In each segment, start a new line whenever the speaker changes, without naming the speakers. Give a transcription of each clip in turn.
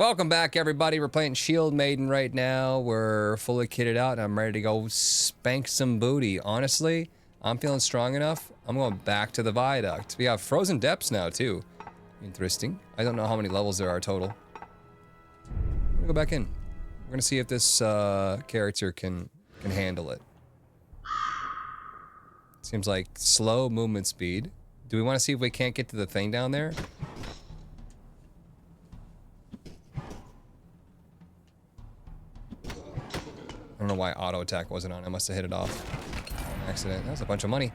Welcome back, everybody. We're playing Shield Maiden right now. We're fully kitted out, and I'm ready to go spank some booty. Honestly, I'm feeling strong enough. I'm going back to the viaduct. We have frozen depths now, too. Interesting. I don't know how many levels there are total. I'm gonna go back in. We're gonna see if this character can handle it. Seems like slow movement speed. Do we want to see if we can't get to the thing down there? I don't know why auto attack wasn't on. I must have hit it off on accident. That was a bunch of money.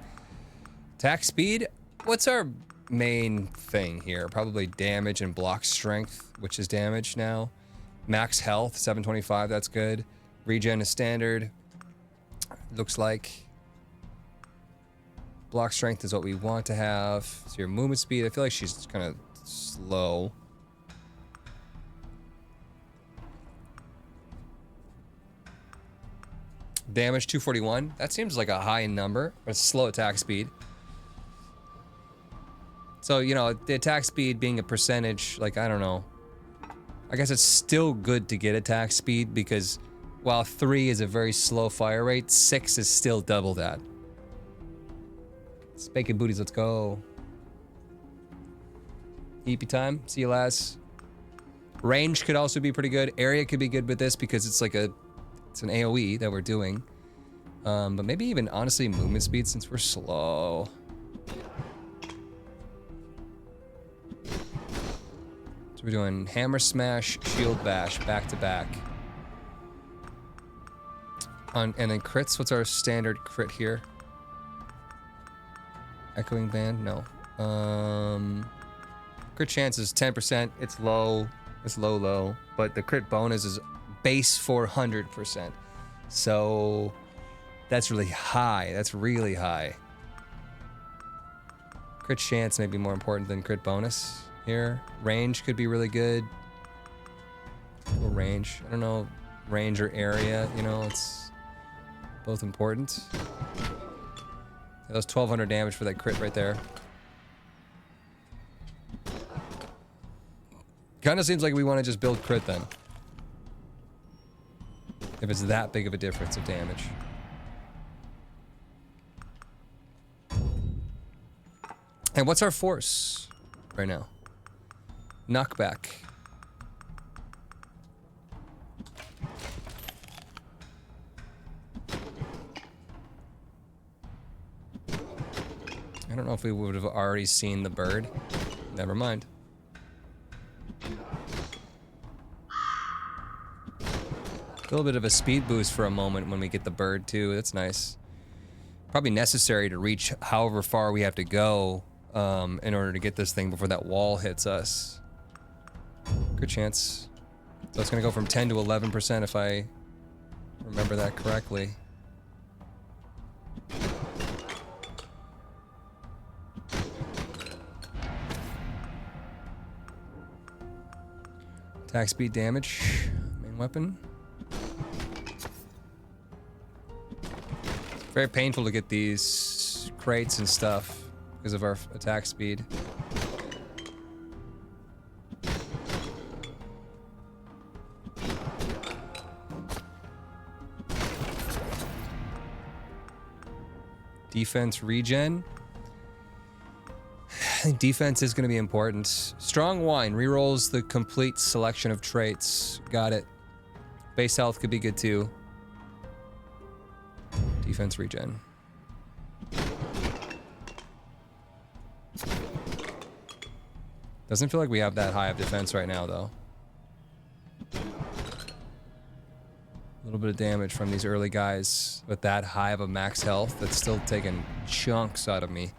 Attack speed? What's our main thing here? Probably damage and block strength, which is damage now. Max health, 725, that's good. Regen is standard. Looks like. Block strength is what we want to have. So your movement speed, I feel like she's kind of slow. Damage 241. That seems like a high number, but it's slow attack speed. So, you know, the attack speed being a percentage, like, I don't know. I guess it's still good to get attack speed because while 3 is a very slow fire rate, 6 is still double that. Spanking booties, let's go. EP time, see you lads. Range could also be pretty good. Area could be good with this because it's like it's an AoE that we're doing. But maybe even, honestly, movement speed since we're slow. So we're doing hammer smash, shield bash, back to back. And then crits, what's our standard crit here? Echoing band, no. Crit chance is 10%, it's low, low. But the crit bonus is base 400%. So that's really high. That's really high. Crit chance may be more important than crit bonus here. Range could be really good. Or range. I don't know. Range or area, you know, it's both important. That was 1200 damage for that crit right there. Kind of seems like we want to just build crit then. If it's that big of a difference of damage. And what's our force right now? Knockback. I don't know if we would have already seen the bird. Never mind. A little bit of a speed boost for a moment when we get the bird too. That's nice. Probably necessary to reach however far we have to go in order to get this thing before that wall hits us. Good chance. So it's gonna go from 10 to 11% if I remember that correctly. Attack speed damage, main weapon. Very painful to get these crates and stuff because of our attack speed. Defense regen. I think defense is going to be important. Strong wine rerolls the complete selection of traits. Got it. Base health could be good too. Defense regen. Doesn't feel like we have that high of defense right now though. A little bit of damage from these early guys with that high of a max health that's still taking chunks out of me.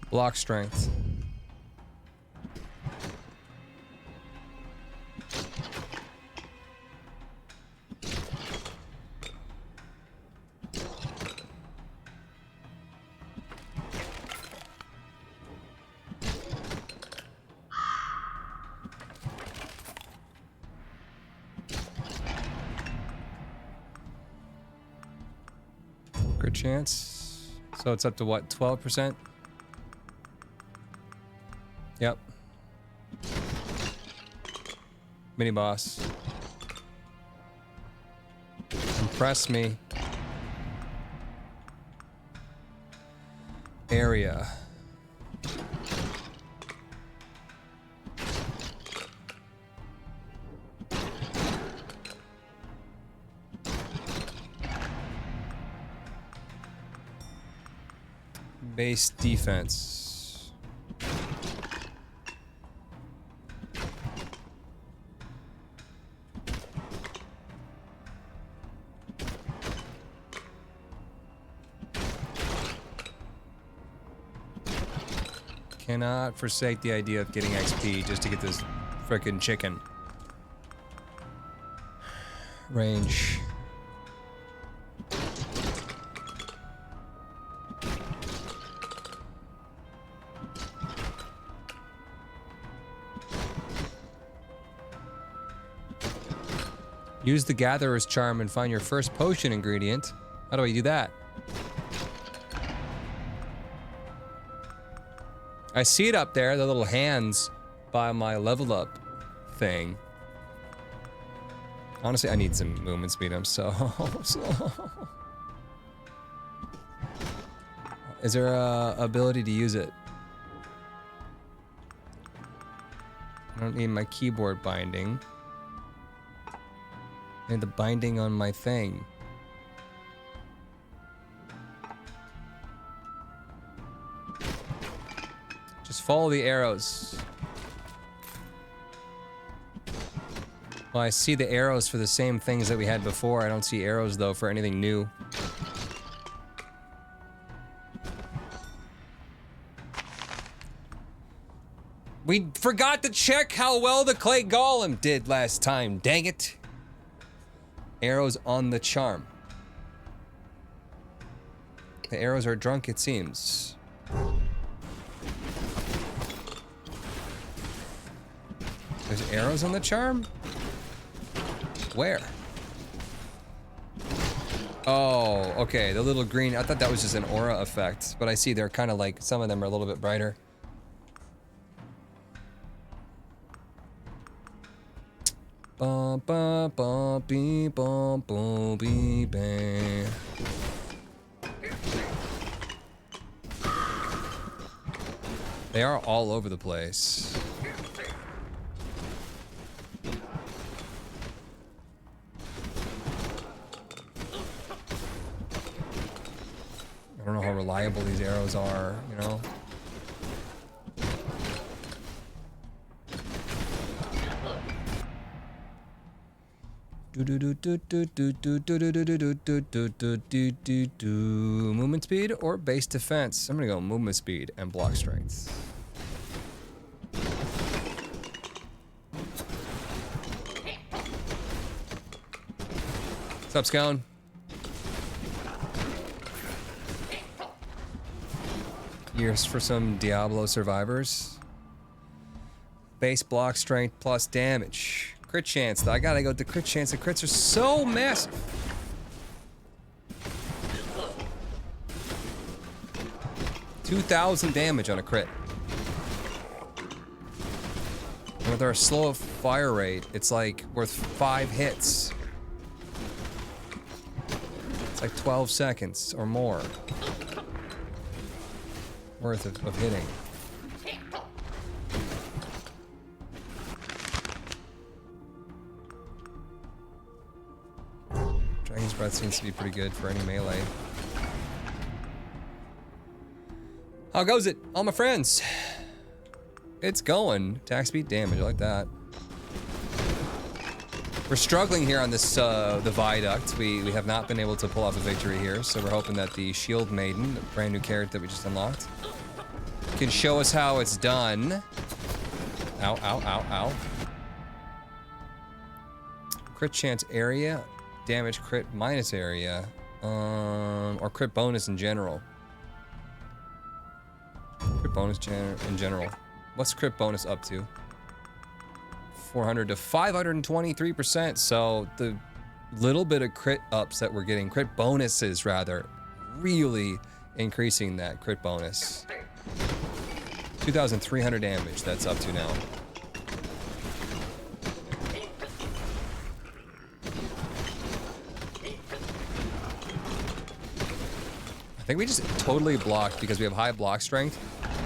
Block strength. chance. So it's up to what, 12%? Yep. Mini boss. Impress me. Area. Base defense. Cannot forsake the idea of getting XP just to get this frickin' chicken. Range. Use the Gatherer's Charm and find your first potion ingredient. How do I do that? I see it up there, the little hands by my level up thing. Honestly, I need some movement speed. I'm so slow. Is there a ability to use it? I don't need my keyboard binding. I need the binding on my thing. Just follow the arrows. Well, I see the arrows for the same things that we had before. I don't see arrows, though, for anything new. We forgot to check how well the clay golem did last time, dang it. Arrows on the charm. The arrows are drunk, it seems. There's arrows on the charm? Where? Oh, okay, the little green. I thought that was just an aura effect, but I see they're kind of like, some of them are a little bit brighter. Bum bum bum bee bum bum bee bang. They are all over the place. I don't know how reliable these arrows are, you know? Movement speed or base defense? I'm gonna go movement speed and block strength. What's up, Scone? Years for some Diablo survivors. Base block strength plus damage. Crit chance, though. I gotta go with the crit chance. The crits are so massive. $2,000 damage on a crit. And with our slow fire rate, it's like worth 5 hits. It's like 12 seconds or more worth of hitting. Dragon's Breath seems to be pretty good for any melee. How goes it, all my friends? It's going. Attack speed, damage, I like that. We're struggling here on this, the viaduct. We have not been able to pull off a victory here, so we're hoping that the Shield Maiden, the brand new character that we just unlocked, can show us how it's done. Ow, ow, ow, ow. Crit chance area, damage crit minus area, or crit bonus in general. Crit bonus in general. What's crit bonus up to? 400 to 523%. So the little bit of crit ups that we're getting, crit bonuses rather, really increasing that crit bonus. 2,300 damage that's up to now. I think we just totally blocked because we have high block strength.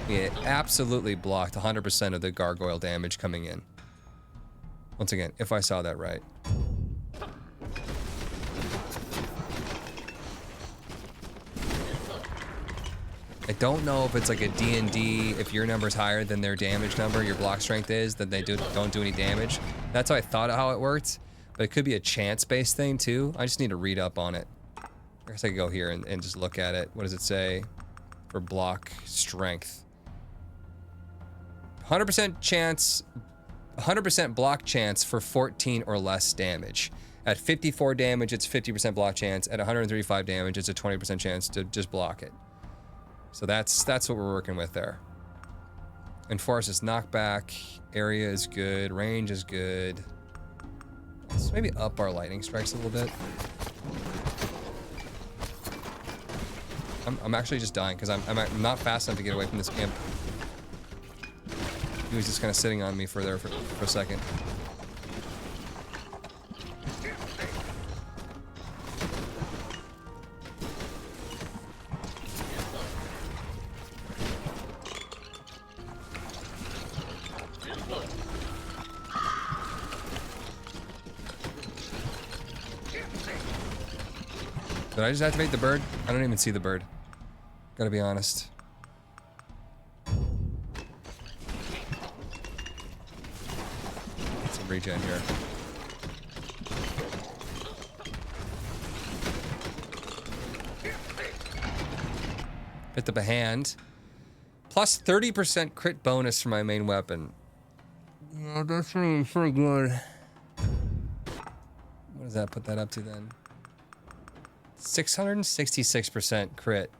We absolutely blocked 100% of the gargoyle damage coming in. Once again, if I saw that right. I don't know if it's like a D&D, if your number's higher than their damage number, your block strength is, then they don't do any damage. That's how I thought of how it worked, but it could be a chance-based thing too. I just need to read up on it. I guess I could go here and just look at it. What does it say for block strength? 100% chance, 100% block chance for 14 or less damage. At 54 damage, it's 50% block chance. At 135 damage, it's a 20% chance to just block it. So that's what we're working with there. Enforce is knockback. Area is good. Range is good. Let's maybe up our lightning strikes a little bit. I'm actually just dying because I'm not fast enough to get away from this imp. He was just kind of sitting on me for a second. Did I just activate the bird? I don't even see the bird. Gotta be honest. Get some regen here. Picked up a hand. Plus 30% crit bonus for my main weapon. Yeah, that's pretty good. What does that put that up to then? 666% crit.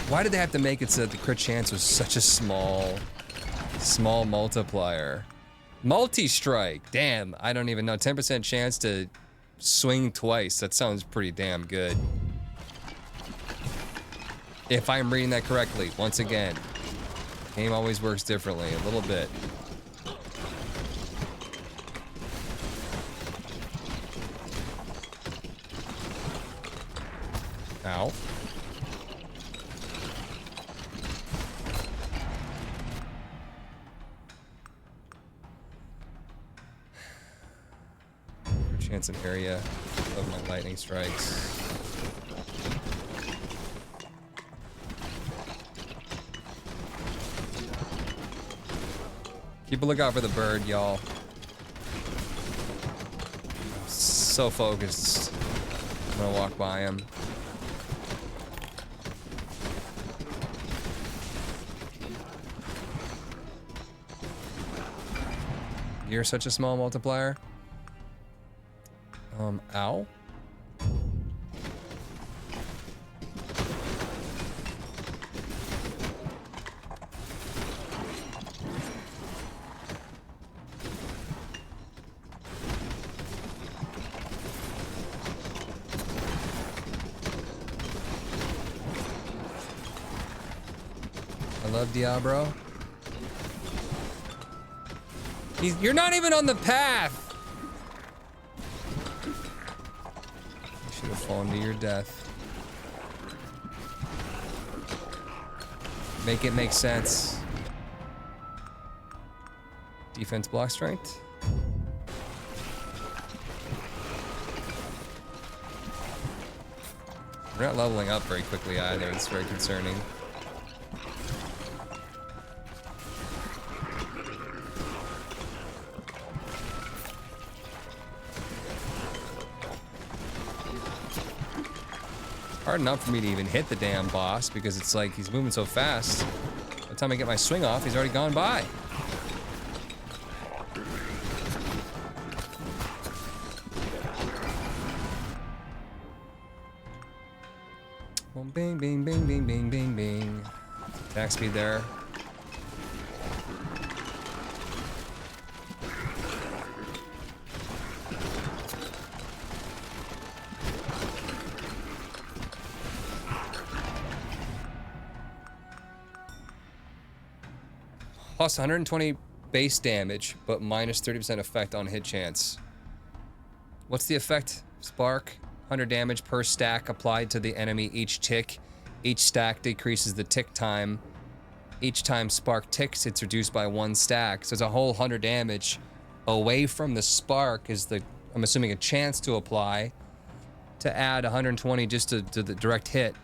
Why did they have to make it so that the crit chance was such a small multiplier? Multi-strike, damn, I don't even know. 10% chance to swing twice. That sounds pretty damn good. If I'm reading that correctly, once again, game always works differently, a little bit. Ow. Chance and area of my lightning strikes. Keep a lookout for the bird, y'all. So focused. I'm gonna walk by him. You're such a small multiplier. Ow. I love Diablo. You're not even on the path. You should have fallen to your death. Make it make sense. Defense block strength. We're not leveling up very quickly either. It's very concerning. Hard enough for me to even hit the damn boss because it's like he's moving so fast. By the time I get my swing off, he's already gone by. Boom, bing, bing, bing, bing, bing, bing, bing. Attack speed there. Plus 120 base damage, but minus 30% effect on hit chance. What's the effect? Spark. 100 damage per stack applied to the enemy each tick. Each stack decreases the tick time. Each time spark ticks, it's reduced by 1 stack. So it's a whole 100 damage away from the spark is the, I'm assuming, a chance to apply. To add 120 just to the direct hit.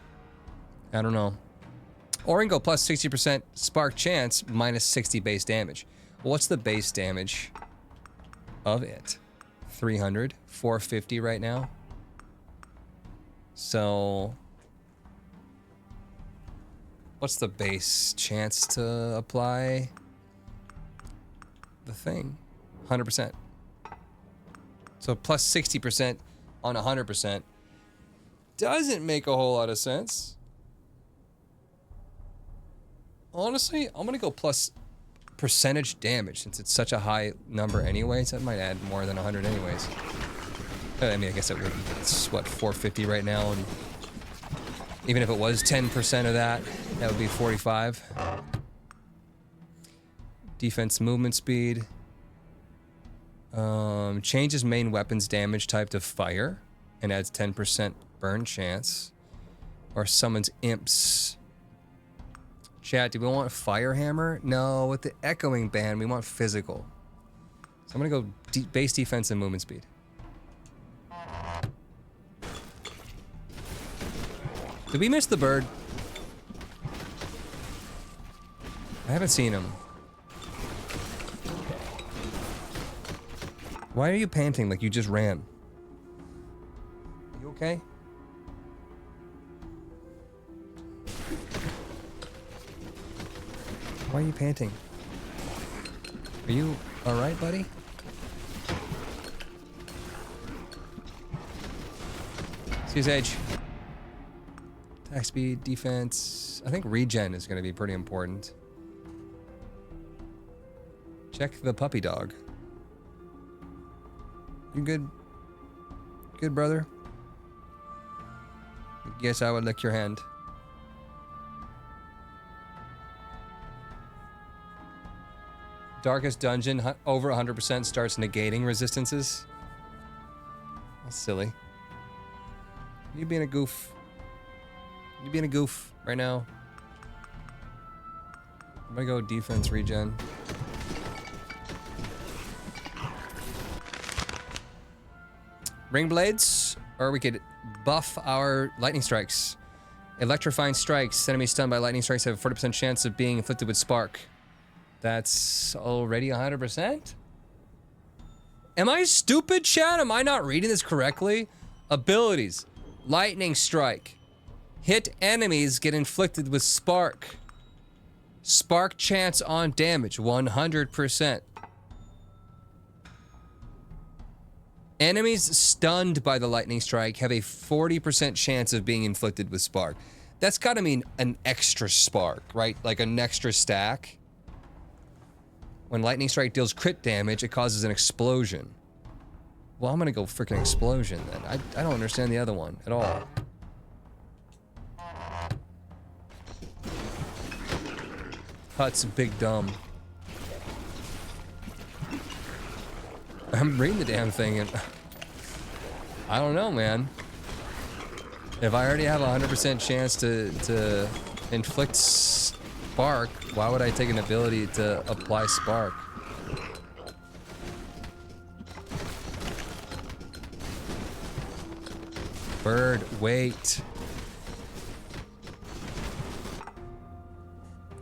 I don't know. Oringo plus 60% spark chance, minus 60 base damage. What's the base damage of it? 300, 450 right now. So, what's the base chance to apply the thing? 100%. So plus 60% on 100% doesn't make a whole lot of sense. Honestly, I'm gonna go plus percentage damage since it's such a high number anyways. That might add more than 100 anyways. I mean, I guess it would. It's what, 450 right now, and even if it was 10% of that, that would be 45. Defense movement speed. Changes main weapon's damage type to fire and adds 10% burn chance. Or summons imps. Chat, do we want fire hammer? No, with the echoing band, we want physical. So I'm gonna go base defense and movement speed. Did we miss the bird? I haven't seen him. Why are you panting like you just ran? You okay? Why are you panting? Are you alright, buddy? See his age. Attack speed, defense. I think regen is going to be pretty important. Check the puppy dog. You good? Good, brother? I guess I would lick your hand. Darkest dungeon, over 100% starts negating resistances. That's silly. You being a goof. You being a goof right now. I'm gonna go defense regen. Ring blades, or we could buff our lightning strikes. Electrifying strikes. Enemies stunned by lightning strikes have a 40% chance of being inflicted with spark. That's already 100%? Am I stupid, chat? Am I not reading this correctly? Abilities. Lightning strike. Hit enemies get inflicted with spark. Spark chance on damage, 100%. Enemies stunned by the lightning strike have a 40% chance of being inflicted with spark. That's gotta mean an extra spark, right? Like an extra stack. When lightning strike deals crit damage, it causes an explosion. Well, I'm gonna go freaking explosion then. I don't understand the other one at all. Hut's big dumb. I'm reading the damn thing and I don't know, man. If I already have a 100% chance to inflict spark, why would I take an ability to apply spark? Bird, wait.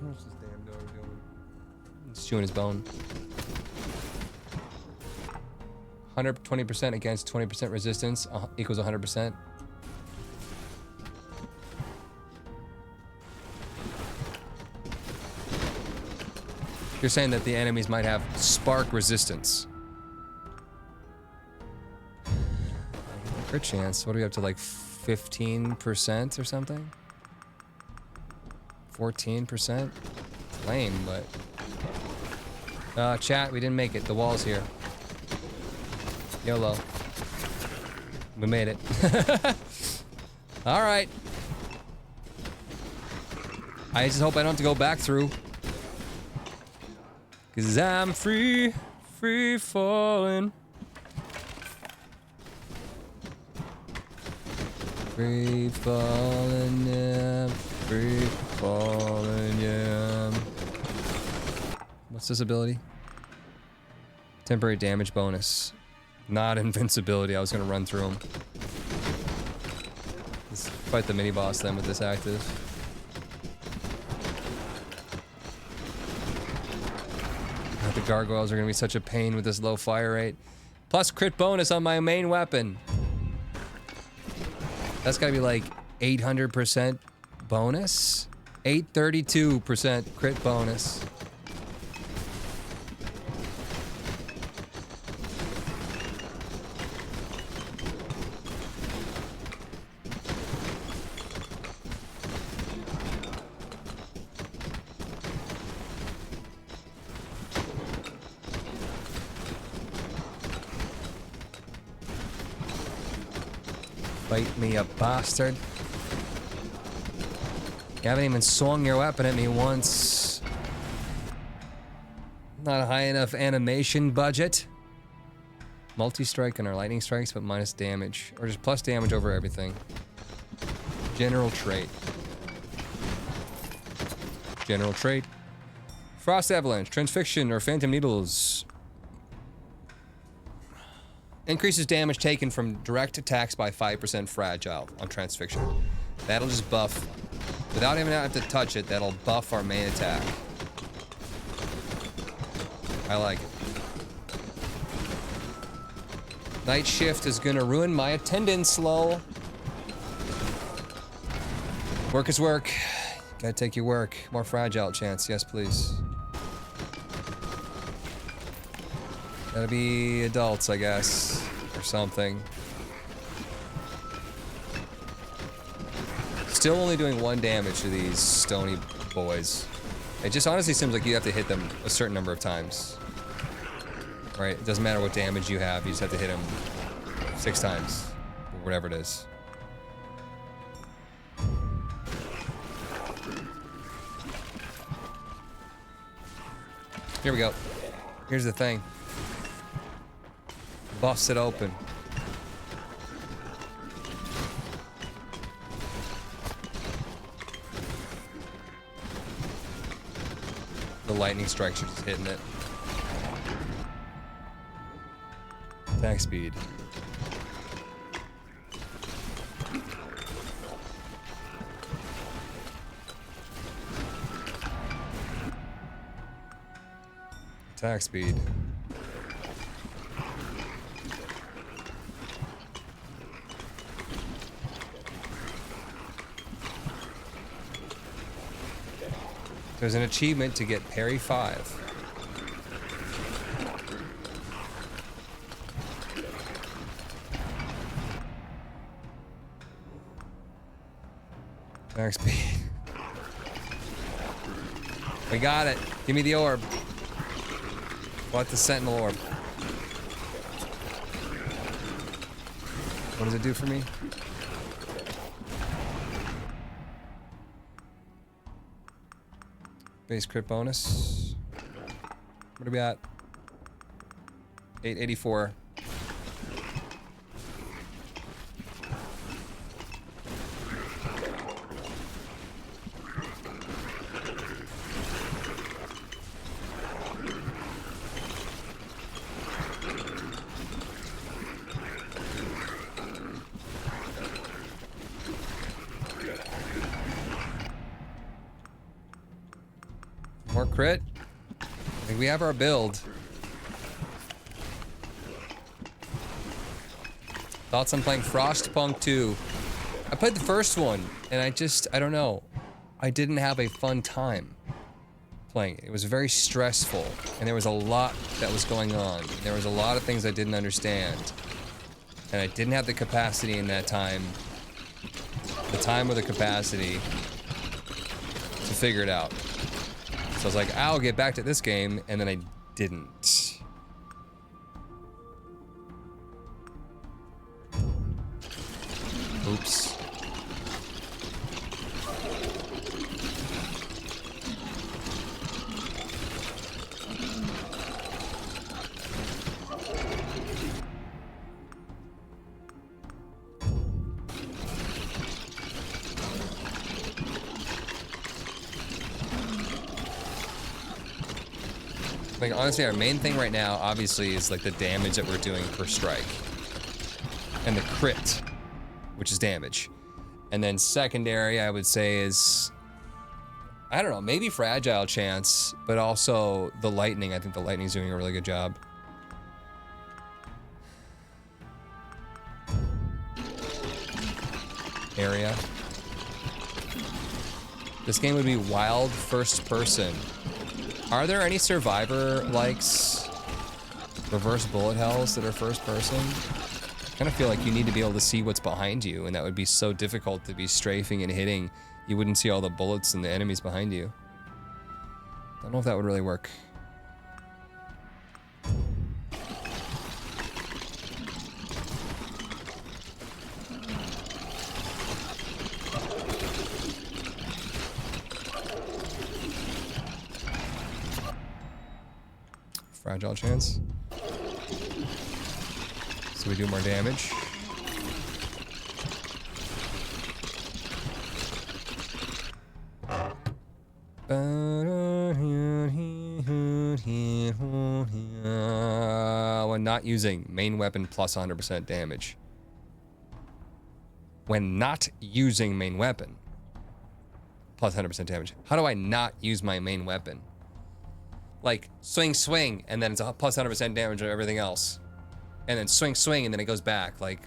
What's this damn dog doing? He's chewing his bone. 120% against 20% resistance equals 100%. You're saying that the enemies might have spark resistance. Crit chance. What are we up to, like 15% or something? 14%? Lame, but... chat, we didn't make it. The wall's here. YOLO. We made it. Alright. I just hope I don't have to go back through. 'Cause I'm free, free falling. Free falling, yeah. Free falling, yeah. What's this ability? Temporary damage bonus. Not invincibility. I was gonna run through them. Let's fight the mini boss then with this active. The gargoyles are gonna be such a pain with this low fire rate. Plus crit bonus on my main weapon. That's gotta be like 800% bonus? 832% crit bonus. Bite me, you bastard. You haven't even swung your weapon at me once. Not a high enough animation budget. Multi-strike on our lightning strikes, but minus damage. Or just plus damage over everything. General trait. General trait. Frost Avalanche, Transfixion, or Phantom Needles. Increases damage taken from direct attacks by 5% fragile on Transfixion. That'll just buff. Without even having to touch it, that'll buff our main attack. I like it. Night Shift is gonna ruin my attendance, lol. Work is work. Gotta take your work. More fragile chance, yes please. Gotta be adults, I guess, or something. Still only doing 1 damage to these stony boys. It just honestly seems like you have to hit them a certain number of times. Right? It doesn't matter what damage you have, you just have to hit them 6 times, or whatever it is. Here we go. Here's the thing. Bust it open. The lightning strikes are just hitting it. Attack speed. Attack speed. There's an achievement to get parry 5. Attack speed. We got it. Give me the orb. What the Sentinel orb? What does it do for me? Base crit bonus. What are we at? 884. More crit. I think we have our build. Thoughts on playing Frostpunk 2? I played the first one, and I don't know. I didn't have a fun time playing it. It was very stressful, and there was a lot that was going on. There was a lot of things I didn't understand. And I didn't have the capacity in that time, the time or the capacity, to figure it out. So I was like, I'll get back to this game, and then I didn't. Oops. Like, honestly, our main thing right now, obviously, is like the damage that we're doing per strike. And the crit, which is damage. And then secondary, I would say, is, I don't know, maybe fragile chance, but also the lightning. I think the lightning's doing a really good job. Area. This game would be wild first person. Are there any survivor likes reverse bullet hells that are first person? I kind of feel like you need to be able to see what's behind you, and that would be so difficult to be strafing and hitting. You wouldn't see all the bullets and the enemies behind you. Don't know if that would really work. Fragile chance. So we do more damage. When not using main weapon plus 100% damage. When not using main weapon plus 100% damage. How do I not use my main weapon? Like, swing, swing, and then it's a plus 100% damage on everything else. And then swing, swing, and then it goes back. Like,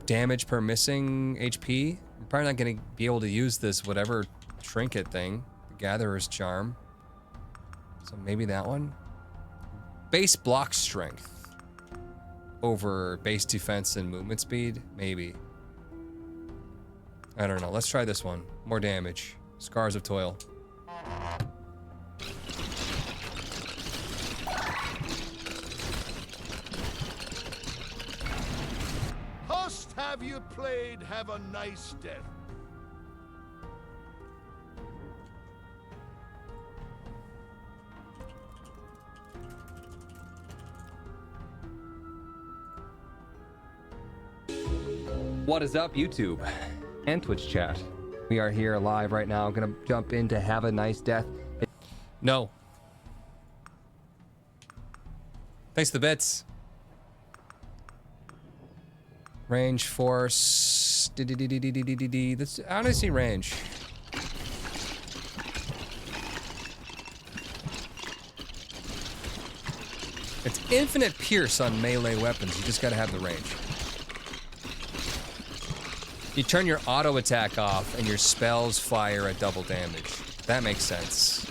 damage per missing HP? I'm probably not going to be able to use this whatever trinket thing. The Gatherer's Charm. So maybe that one? Base block strength over base defense and movement speed? Maybe. I don't know. Let's try this one. More damage. Scars of Toil.
Host, have you played Have a Nice Death?
What is up, YouTube and Twitch chat? We are here live right now. I'm gonna jump into Have a Nice Death. No. Thanks for the bits. Range, force. That's, I don't see range. It's infinite pierce on melee weapons. You just gotta have the range. You turn your auto attack off and your spells fire at double damage. That makes sense.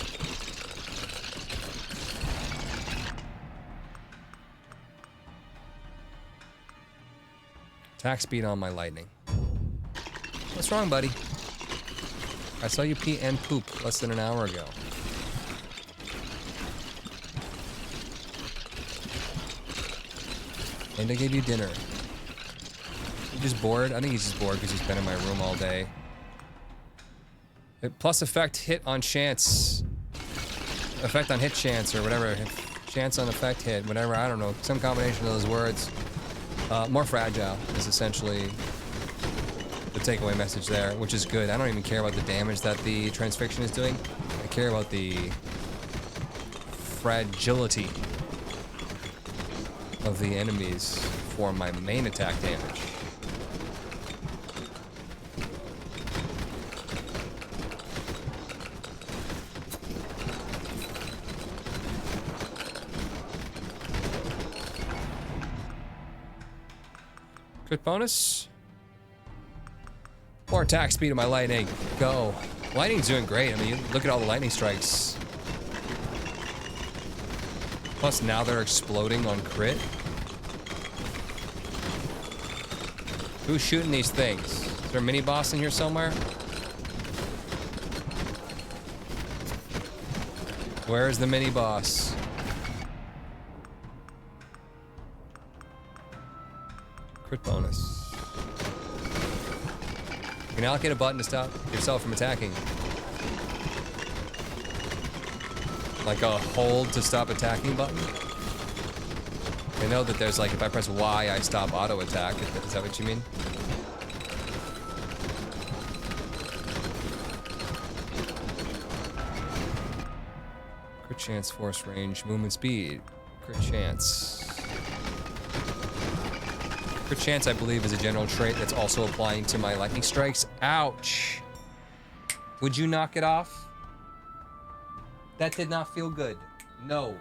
Attack speed on my lightning. What's wrong, buddy? I saw you pee and poop less than an hour ago. And I gave you dinner. You just bored? I think he's just bored because he's been in my room all day. Plus effect hit on chance. Effect on hit chance or whatever. Chance on effect hit, whatever, I don't know. Some combination of those words. More fragile is essentially the takeaway message there, which is good. I don't even care about the damage that the transfixion is doing. I care about the fragility of the enemies for my main attack damage. Crit bonus. More attack speed of my lightning. Go. Lightning's doing great. I mean, look at all the lightning strikes. Plus now they're exploding on crit. Who's shooting these things? Is there a mini boss in here somewhere? Where's the mini boss? Crit bonus. You can allocate a button to stop yourself from attacking. Like a hold to stop attacking button. I know that there's like, if I press Y, I stop auto attack. Is that what you mean? Crit chance, force range, movement speed. Crit chance. Crit chance, I believe, is a general trait that's also applying to my lightning strikes. Ouch! Would you knock it off? That did not feel good. No.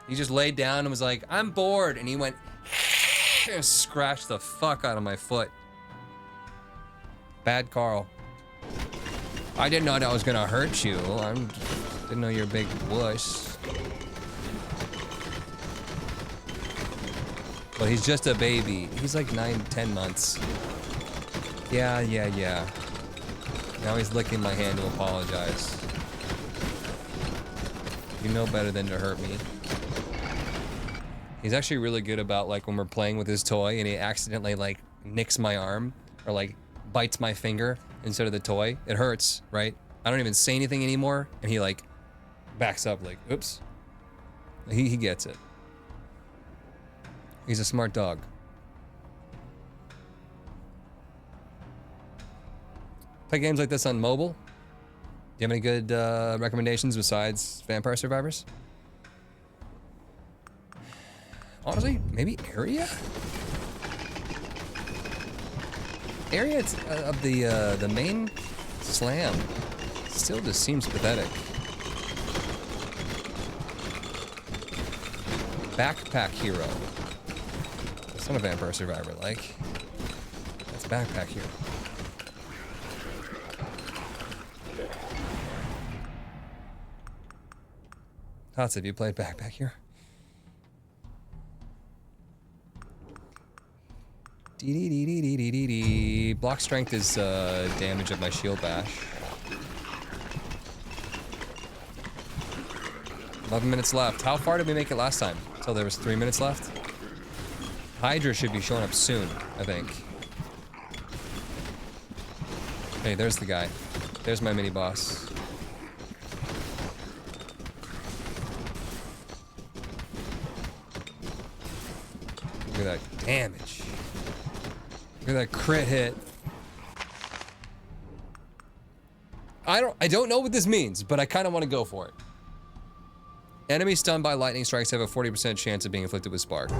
He just laid down and was like, I'm bored. And he went, and scratched the fuck out of my foot. Bad Carl. I didn't know that was gonna hurt you. I didn't know you're a big wuss. But he's just a baby. He's like 9, 10 months. Yeah. Now he's licking my hand to apologize. You know better than to hurt me. He's actually really good about, like, when we're playing with his toy and he accidentally, like, nicks my arm or, like, bites my finger instead of the toy. It hurts, right? I don't even say anything anymore, and he, like, backs up, like, oops. He gets it. He's a smart dog. Play games like this on mobile? Do you have any good recommendations besides Vampire Survivors? Honestly, maybe Area? Area of the main slam still just seems pathetic. Backpack Hero. It's not a Vampire Survivor like. That's Backpack Hero. Tots, have you played Backpack Hero? Block strength is damage of my shield bash. 11 minutes left. How far did we make it last time? Until there was 3 minutes left? Hydra should be showing up soon, I think. Hey, there's the guy. There's my mini boss. Look at that damage. Look at that crit hit. I don't know what this means, but I kind of want to go for it. Enemies stunned by lightning strikes have a 40% chance of being inflicted with spark.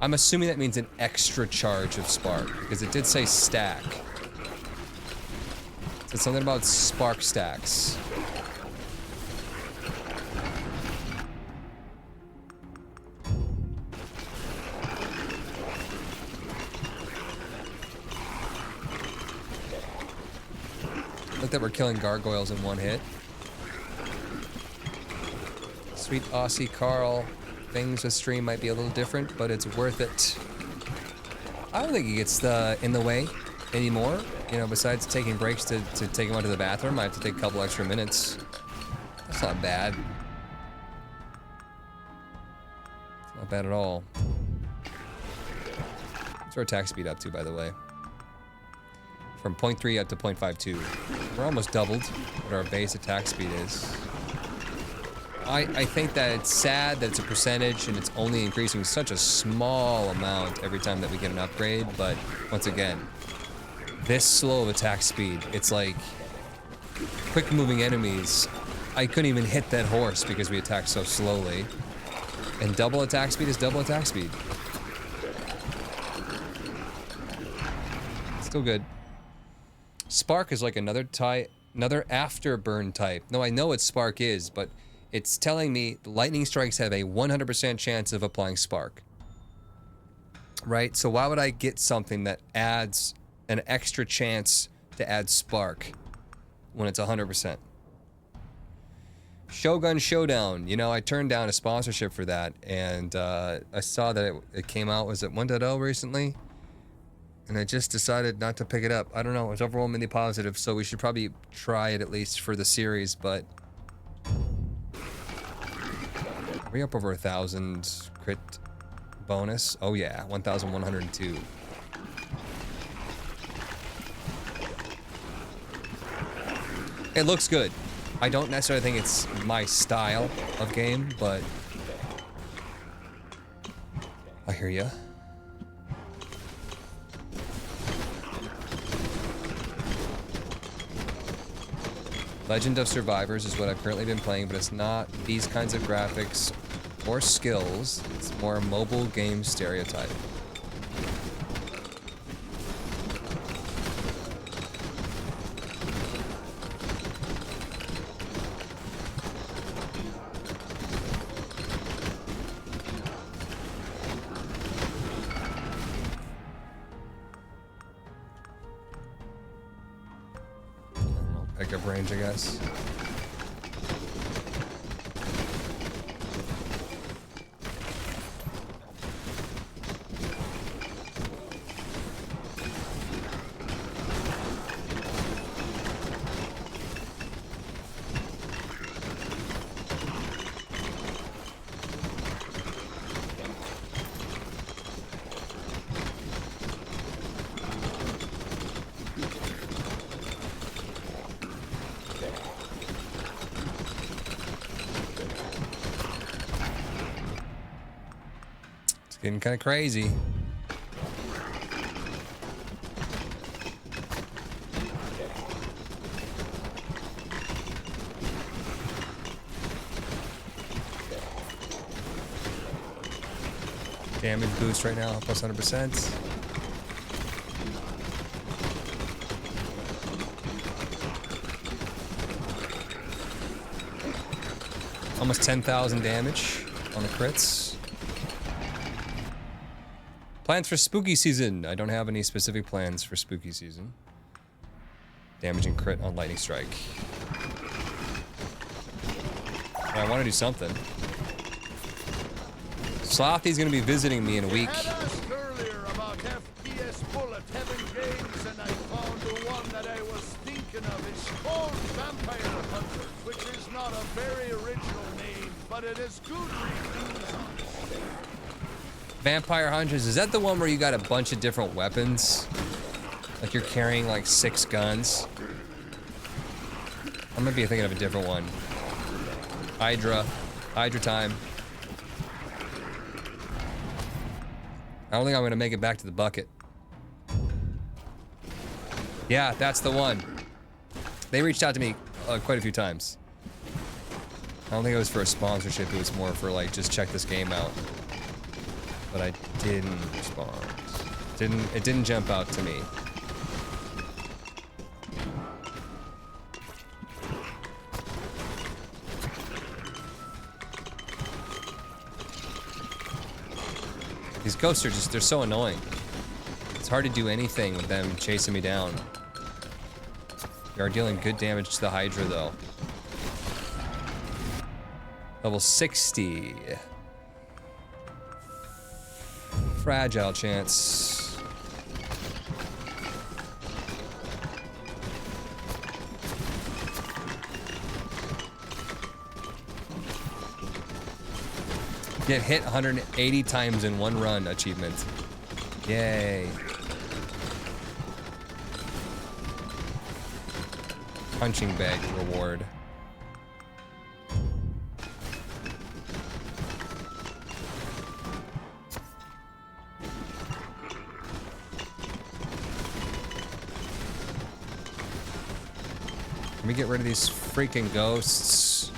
I'm assuming that means an extra charge of spark, because it did say stack. It said something about spark stacks. Look that we're killing gargoyles in one hit. Sweet Aussie Carl. Things with stream might be a little different, but it's worth it. I don't think he gets in the way anymore. You know, besides taking breaks to take him out to the bathroom, I have to take a couple extra minutes. That's not bad. It's not bad at all. What's our attack speed up to, by the way? From 0.3 up to 0.52. We're almost doubled what our base attack speed is. I think that it's sad that it's a percentage and it's only increasing such a small amount every time that we get an upgrade, but once again, this slow of attack speed, it's like quick moving enemies. I couldn't even hit that horse because we attack so slowly. And double attack speed is double attack speed. Still good. Spark is like another afterburn type. No, I know what Spark is, but it's telling me lightning strikes have a 100% chance of applying Spark. Right? So why would I get something that adds an extra chance to add Spark when it's 100%? Shogun Showdown. You know, I turned down a sponsorship for that, and I saw that it came out, was it 1.0 recently? And I just decided not to pick it up. I don't know, it was overwhelmingly positive, so we should probably try it at least for the series, but... Are we up over 1,000 crit bonus? Oh yeah, 1,102. It looks good. I don't necessarily think it's my style of game, but... I hear ya. Legend of Survivors is what I've currently been playing, but it's not these kinds of graphics or skills. It's more a mobile game stereotype. Pickup range, I guess. Getting kind of crazy. Damage boost right now, plus 100%. Almost 10,000 damage on the crits. Plans for spooky season. I don't have any specific plans for spooky season. Damage and crit on lightning strike. I want to do something. Slothy's gonna be visiting me in a week.
I had asked earlier about FPS bullet heaven games, and I found the one that I was thinking of. It's called Vampire Hunter, which is not a very original name, but it is good reviews on it.
Vampire Hunters, is that the one where you got a bunch of different weapons? Like you're carrying like 6 guns? I might be thinking of a different one. Hydra time. I don't think I'm gonna make it back to the bucket. Yeah, that's the one. They reached out to me quite a few times. I don't think it was for a sponsorship, it was more for like, just check this game out. But I didn't respond. It didn't jump out to me. These ghosts are just, they're so annoying. It's hard to do anything with them chasing me down. We are dealing good damage to the Hydra though. Level 60. Fragile chance. Get hit 180 times in one run achievement. Yay. Punching bag reward. Let me get rid of these freaking ghosts.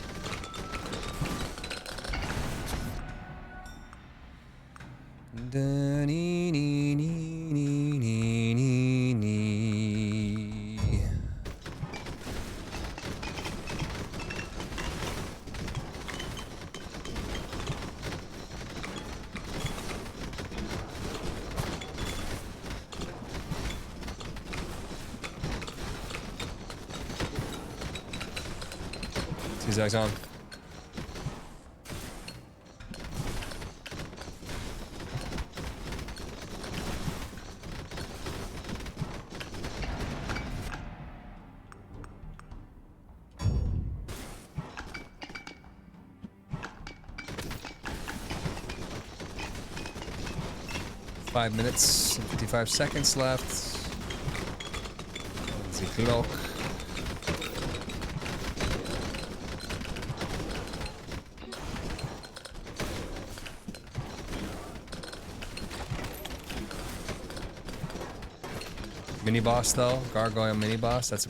Zigzag's on. Five minutes and 55 seconds left. The clock. Mini boss though, gargoyle mini boss. That's a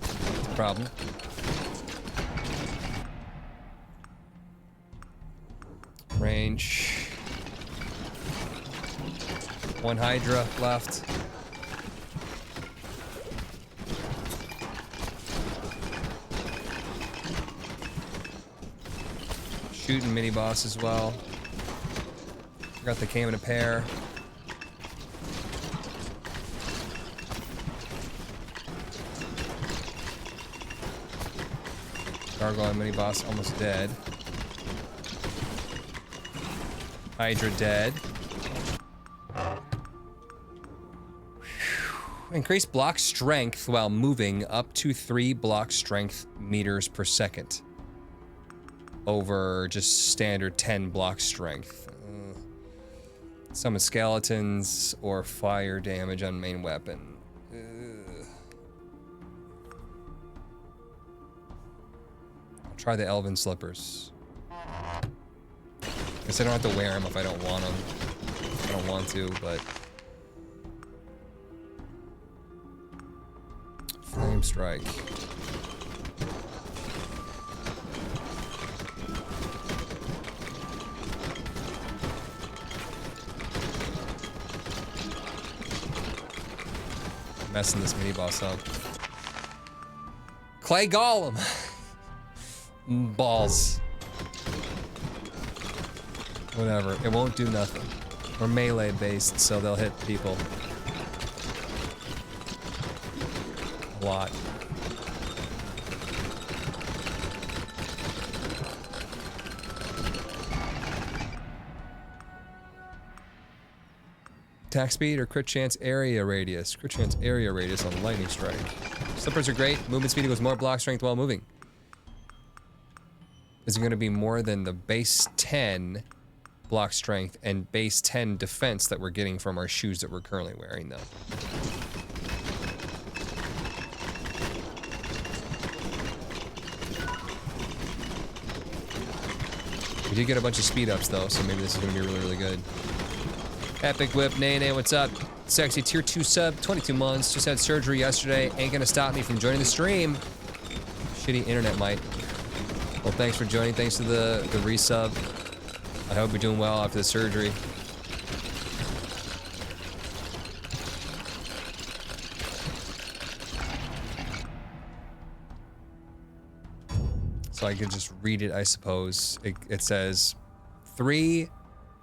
problem. Range. One Hydra left. Shooting mini boss as well. Forgot they came in a pair. Gargoyle mini boss almost dead. Hydra dead. Increase block strength while moving up to 3 block strength meters per second. Over just standard 10 block strength. Summon skeletons or fire damage on main weapon. I'll try the elven slippers. Guess I don't have to wear them if I don't want them. I don't want to, but... Flame strike. Messing this mini boss up. Clay Golem. Balls. Whatever. It won't do nothing. We're melee based, so they'll hit people. A lot. Attack speed or crit chance area radius? Crit chance area radius on lightning strike. Slippers are great. Movement speed equals more block strength while moving. Is it going to be more than the base 10 block strength and base 10 defense that we're getting from our shoes that we're currently wearing, though? We did get a bunch of speed ups, though, so maybe this is going to be really, really good. Epic Whip, Nene, what's up? Sexy tier 2 sub, 22 months. Just had surgery yesterday. Ain't gonna stop me from joining the stream. Shitty internet might. Well, thanks for joining. Thanks to the resub. I hope you're doing well after the surgery. So I could just read it, I suppose. It says 3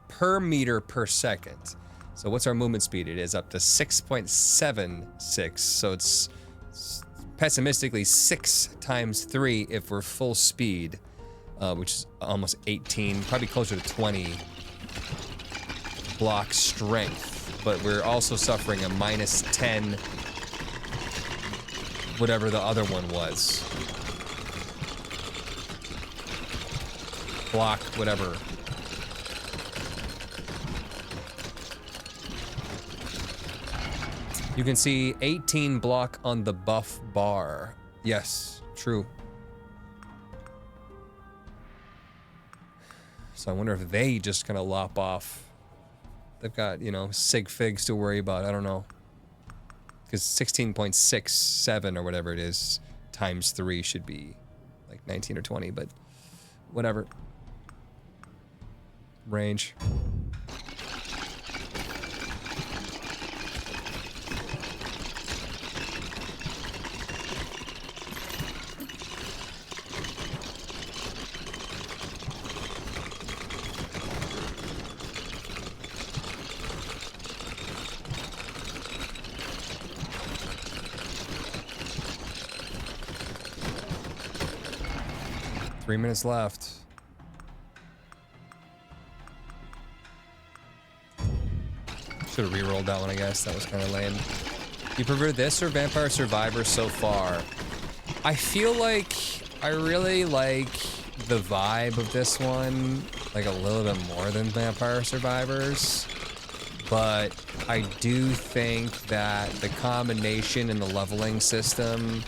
per meter per second. So what's our movement speed? It is up to 6.76. So it's pessimistically 6 times 3 if we're full speed, which is almost 18, probably closer to 20 block strength. But we're also suffering a minus 10, whatever the other one was. Block, whatever. You can see 18 block on the buff bar. Yes, true. So I wonder if they just kind of lop off. They've got, you know, sig figs to worry about. I don't know. Because 16.67 or whatever it is times 3 should be like 19 or 20, but whatever. Range. 3 minutes left. Should have re-rolled that one, I guess. That was kind of lame. You prefer this or Vampire Survivor so far? I feel like I really like the vibe of this one, like a little bit more than Vampire Survivors. But I do think that the combination and the leveling system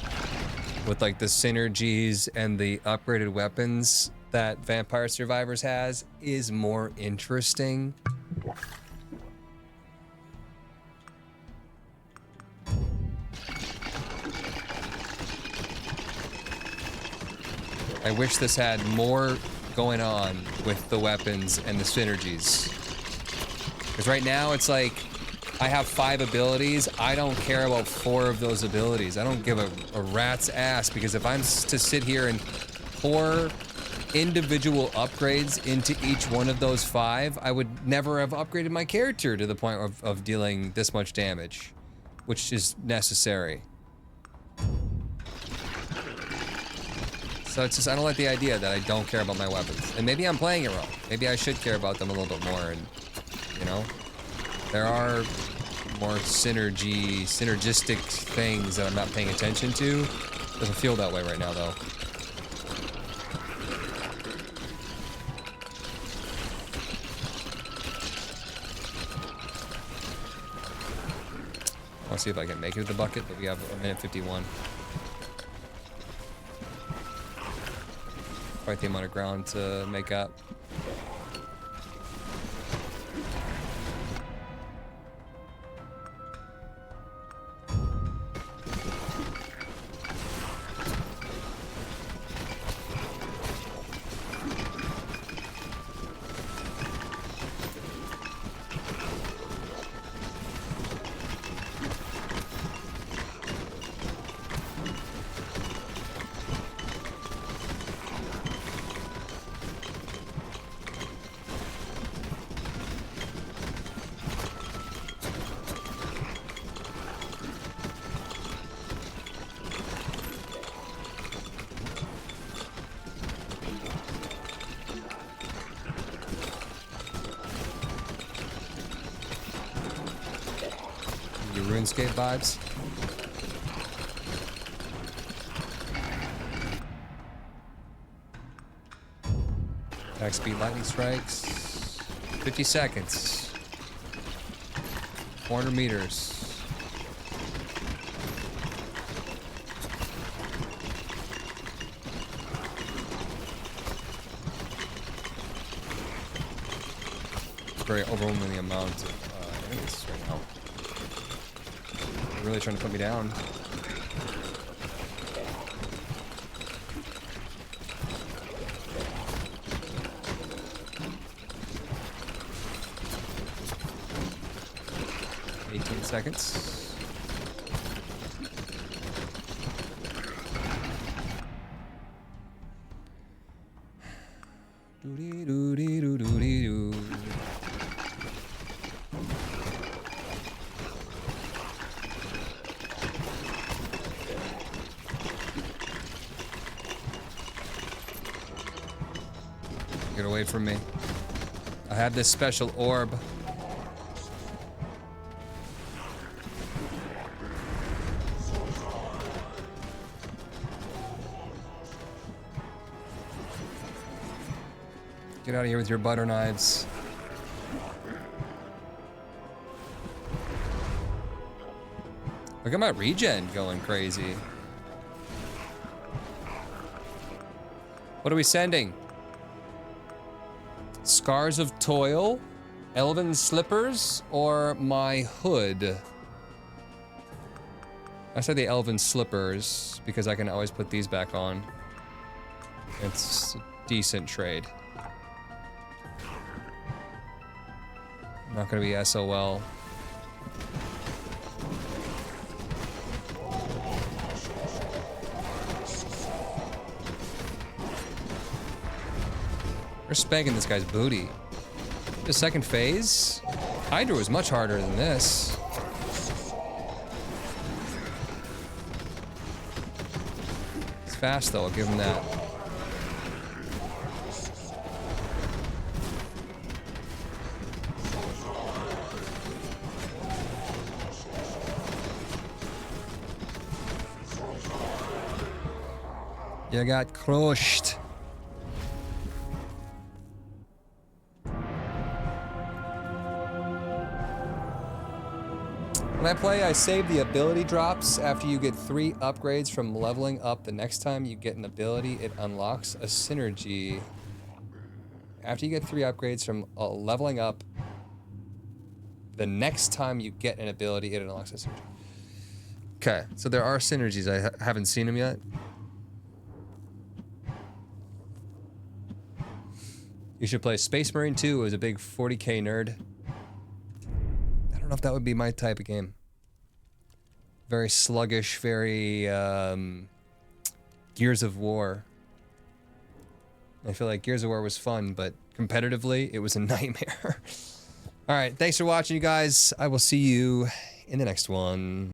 with like the synergies and the upgraded weapons that Vampire Survivors has is more interesting. I wish this had more going on with the weapons and the synergies. Because right now it's like, I have 5 abilities. I don't care about 4 of those abilities. I don't give a rat's ass, because if I'm to sit here and pour individual upgrades into each one of those 5, I would never have upgraded my character to the point of dealing this much damage, which is necessary. So it's just, I don't like the idea that I don't care about my weapons. And maybe I'm playing it wrong. Maybe I should care about them a little bit more, and, you know, there are more synergistic things that I'm not paying attention to. Doesn't feel that way right now, though. I'll see if I can make it to the bucket, but we have 1:51. Quite the amount of ground to make up. RuneScape vibes. Attack speed lightning strikes. 50 seconds. 400 meters. Very overwhelming amount of enemies right now. They're really trying to put me down. Seconds. Get away from me. I have this special orb. Get out of here with your butter knives. Look at my regen going crazy. What are we sending? Scars of Toil, Elven Slippers, or my hood? I said the Elven Slippers because I can always put these back on. It's a decent trade. Not gonna be SOL. We're spanking this guy's booty. The second phase? Hydra was much harder than this. It's fast though, I'll give him that. You got crushed. When I play, I save the ability drops after you get 3 upgrades from leveling up. The next time you get an ability, it unlocks a synergy. After you get 3 upgrades from leveling up, the next time you get an ability, it unlocks a synergy. Okay, so there are synergies. I haven't seen them yet. You should play Space Marine 2 as a big 40k nerd. I don't know if that would be my type of game. Very sluggish, very Gears of War. I feel like Gears of War was fun, but competitively, it was a nightmare. All right, thanks for watching, you guys. I will see you in the next one.